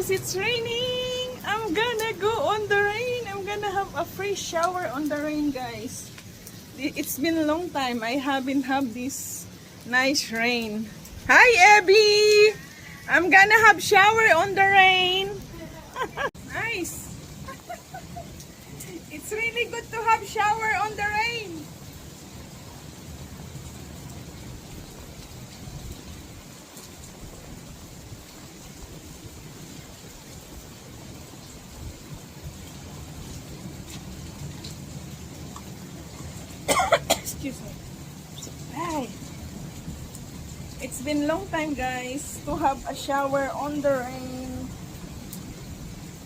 because it's raining. I'm gonna go on the rain. I'm gonna have a free shower on the rain, guys. It's been a long time. I haven't had this nice rain. Hi, Abby! I'm gonna have shower on the rain. Nice. It's really good to have shower on the rain. Excuse me. Hi. It's been a long time, guys, to have a shower on the rain.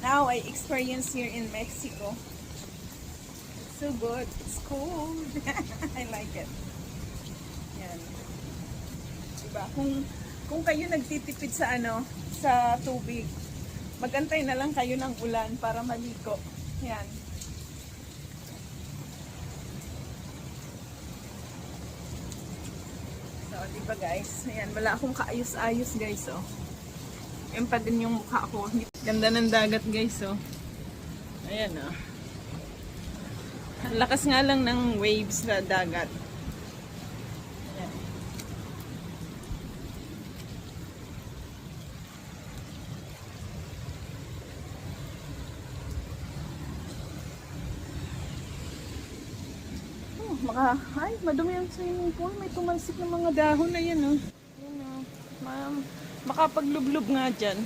Now I experience here in Mexico. It's so good. It's cold. I like it. Yan. Diba? Kung kayo nagtitipid sa sa tubig, magantay na lang kayo ng ulan para maligo. Yan. So, diba guys? Ayan, wala akong kaayos-ayos, guys, oh. Yan pa din yung mukha ko. Ganda ng dagat, guys, oh. Ayan, oh. Ang lakas nga lang ng waves sa dagat. Ayan. Ay, madumi ang swimming pool. May tumalsik ng mga dahon na yan, oh. Ayan, oh. Ma'am, makapaglublub nga dyan.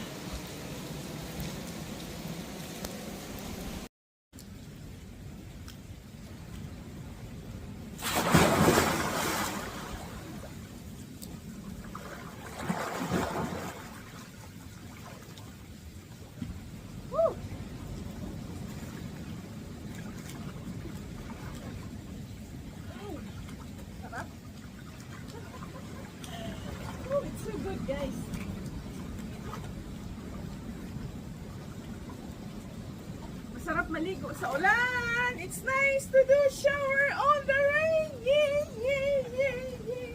It's so good, guys. Masarap maligo sa ulan. It's nice to do shower on the rain. Yay, yay, yay, yay.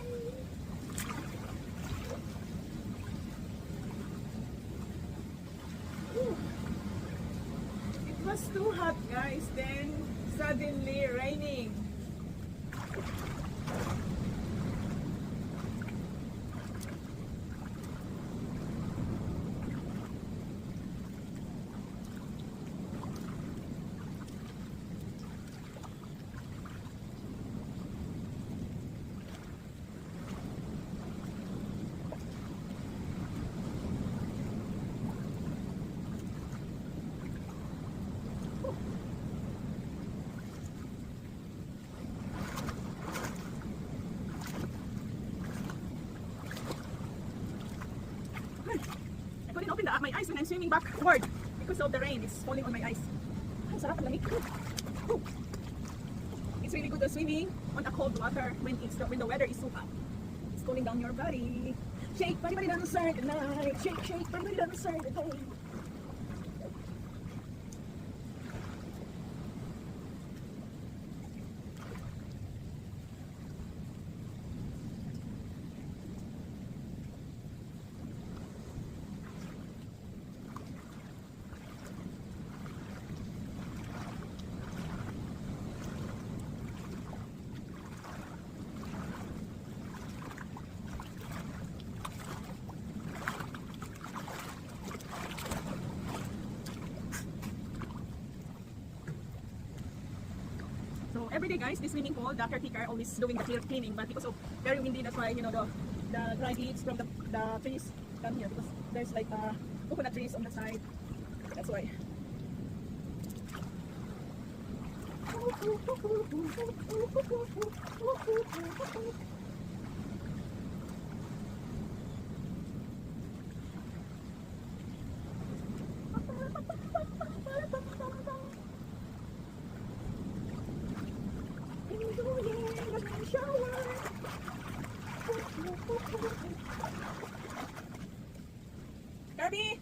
It was too hot, guys. Then suddenly raining. I couldn't open my eyes when I'm swimming backward because of the rain. It's falling on my eyes. Ang sarap ang lamig. It's really good to swimming on a cold water when the weather is so hot. It's cooling down your body. Shake, body, body, down the side at night. Shake, shake, body, body, down the side at night. So every day, guys, this swimming pool, the caretaker always doing the cleaning, but because of very windy, that's why, you know, the dry leaves from the trees come here because there's like coconut trees on the side. That's why. Kirby,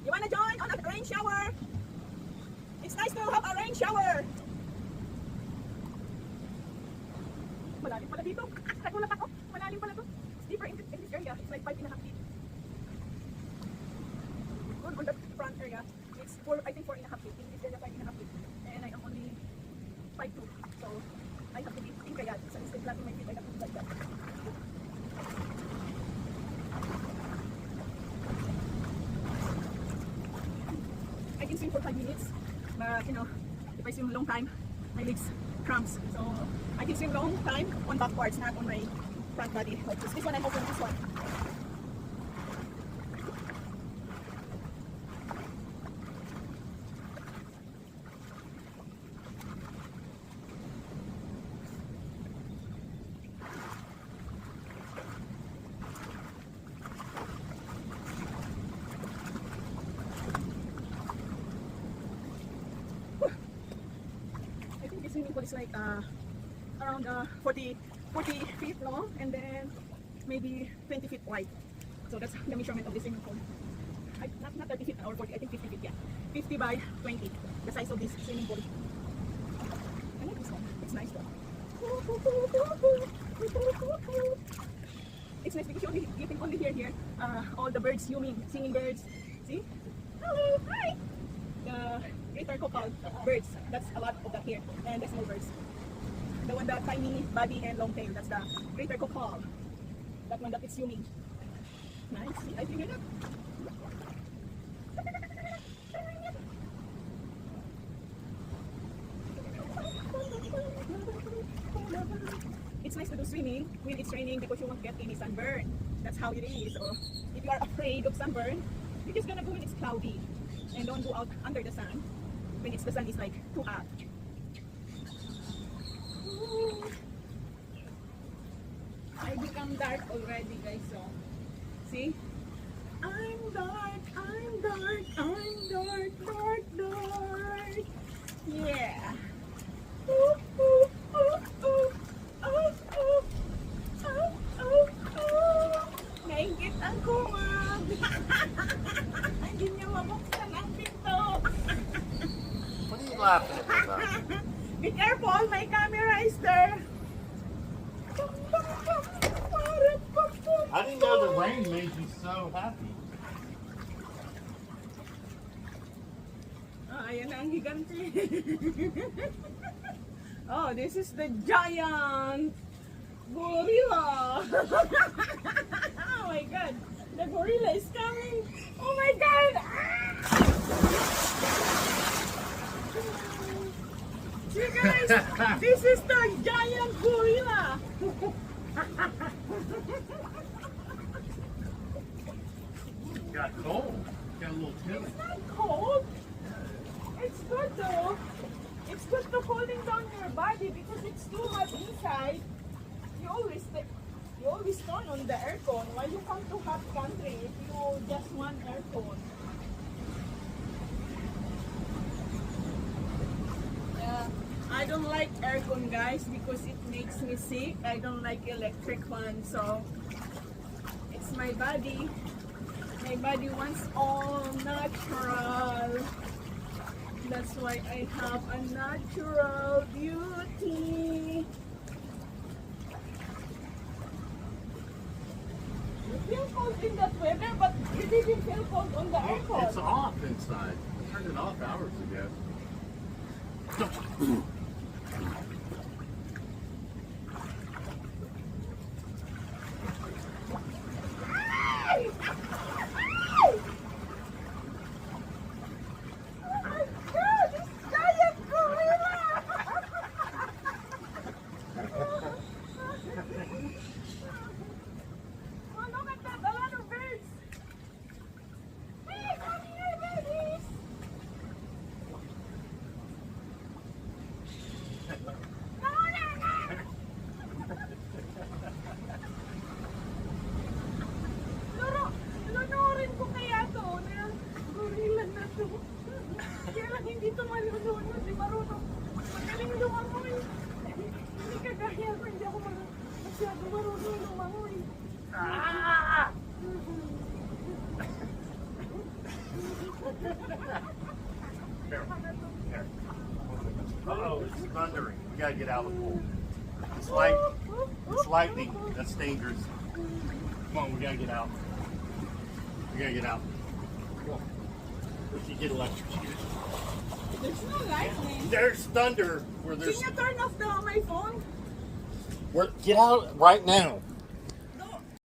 you wanna join on a rain shower? It's nice to have a rain shower. Malalim pala dito. area, it's 4, I think 4.5 feet. In this area, 5.5 feet. And I am only 5'2". So I have to be in kaya. So instead planting my feet, I have to be like that. I can swim for 5 minutes, but you know, if I swim a long time, my legs cramps. So I can swim long time on back parts, not on my front body. Like this one, I'm open this one. Swimming pool is like around 40 feet long and then maybe 20 feet wide. So that's the measurement of the swimming pool. Not 30 feet or 40, I think 50 feet, yeah. 50 by 20, the size of this swimming pool. I like this one, it's nice though. It's nice because you can only hear here all the birds singing birds. See? Hello, hi! The greater Akumal birds, that's a lot of that here, and the small birds. The one that tiny body and long tail, that's the greater Akumal. That one that is humming. Nice, I think that. It's nice to do swimming when it's raining because you won't get any sunburn. That's how it is. So if you are afraid of sunburn, you're just gonna go when it's cloudy. And don't go out under the sun when the sun is like too hot. I become dark already, guys. So see, I'm dark, I'm dark, I'm dark, dark, dark. Yeah. Ooh, ooh, ooh, ooh, ooh, ooh, ooh, ooh, ooh. Nainggit ang kumag. Hindi niya mabuksan ang pinto. What are you laughing at me about? Be careful, my camera is there. I didn't know the rain made you so happy. Ayan na ang higante. Oh, this is the giant gorilla. Oh my god, the gorilla is coming. Oh my god. See guys, this is the giant gorilla. Got cold. Got a little chilly. It's not cold. It's good though. It's good to cooling down your body because it's too hot inside. You always turn on the aircon. Why you come to hot country if you just want aircon? Yeah, I don't like aircon, guys, because it makes me sick. I don't like electric one, so it's my body. My body wants all natural. That's why I have a natural beauty. You feel cold in that weather, but you didn't feel cold on the aircon. It's off inside. I turned it off hours ago. Kaya lang hindi ito malulunod, hindi marunong. Magaling lumangoy. Hindi kagaya ko, hindi ako masyado marunong lumangoy. Uh-oh, it's thundering. We gotta get out of the pool. It's lightning. That's dangerous. Come on, we gotta get out. We gotta get out. Come on. get electrocuted. There's no lightning. There's thunder where Can there's. you turn off my phone? Get out right now.